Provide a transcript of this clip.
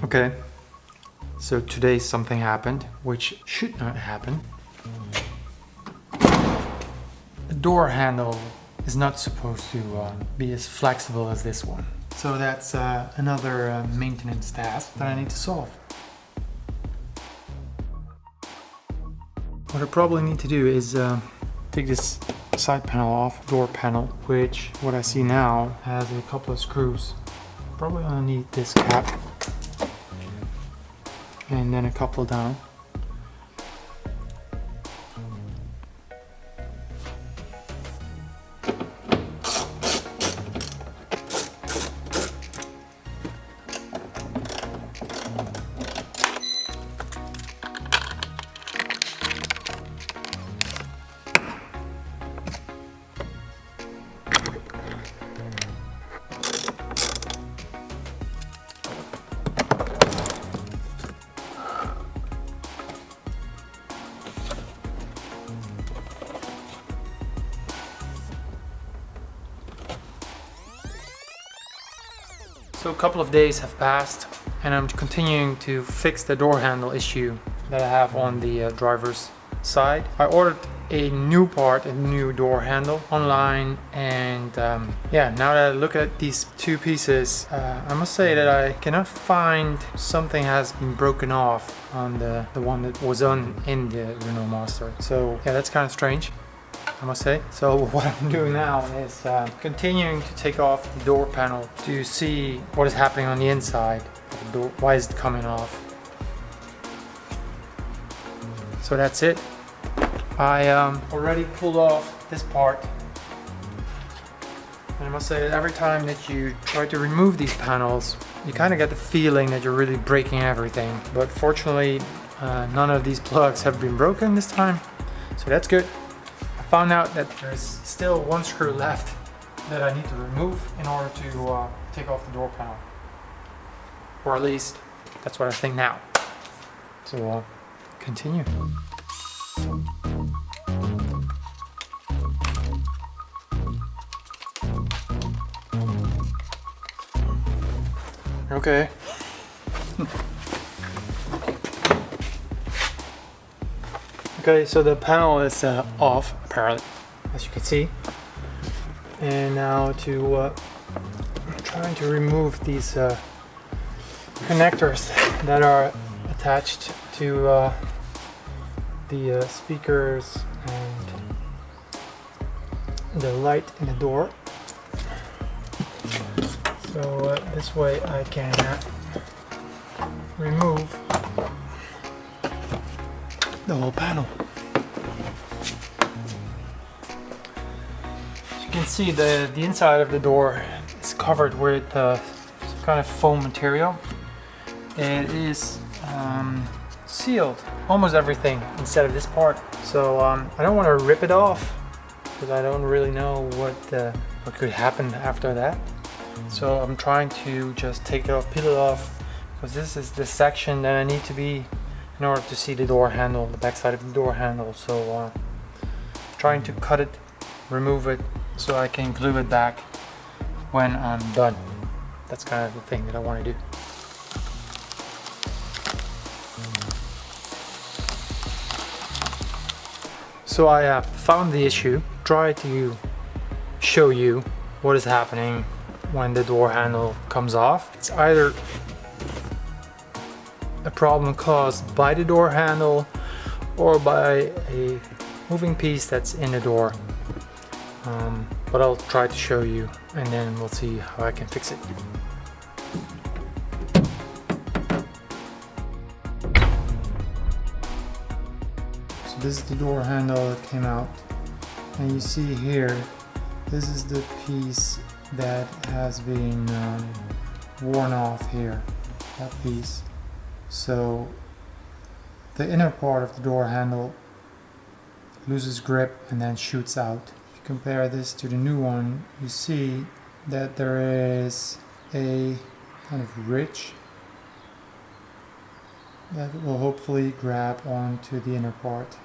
Okay, so today something happened which should not happen. The door handle is not supposed to be as flexible as this one. So that's another maintenance task that I need to solve. What I probably need to do is take this side panel off, door panel, which what I see now has a couple of screws. Probably gonna need this cap and then a couple down. So a couple of days have passed and I'm continuing to fix the door handle issue that I have on the driver's side. I ordered a new part, a new door handle online, and yeah, now that I look at these two pieces, I must say that I cannot find something has been broken off on the one that was in the Renault Master. So yeah, that's kind of strange, I must say. So what I'm doing now is continuing to take off the door panel to see what is happening on the inside of the door. Why is it coming off? So that's it. I already pulled off this part, and I must say that every time that you try to remove these panels, you kind of get the feeling that you're really breaking everything. But fortunately, none of these plugs have been broken this time, so that's good. Found out that there's still one screw left that I need to remove in order to take off the door panel, or at least that's what I think now. So continue. Okay. Okay, so the panel is off, apparently, as you can see. And now I'm trying to remove these connectors that are attached to the speakers and the light in the door. So this way I can remove the whole panel. As you can see, the inside of the door is covered with some kind of foam material. It is sealed, almost everything instead of this part. So I don't want to rip it off because I don't really know what could happen after that. So I'm trying to just take it off, peel it off, because this is the section that I need to be in order to see the door handle, the back side of the door handle. So trying to cut it, remove it, so I can glue it back when I'm done. That's kind of the thing that I want to do. So I found the issue, try to show you what is happening when the door handle comes off. It's either a problem caused by the door handle or by a moving piece that's in the door. But I'll try to show you and then we'll see how I can fix it. So this is the door handle that came out, and you see here, this is the piece that has been worn off here, that piece. So the inner part of the door handle loses grip and then shoots out. If you compare this to the new one, you see that there is a kind of ridge that will hopefully grab onto the inner part.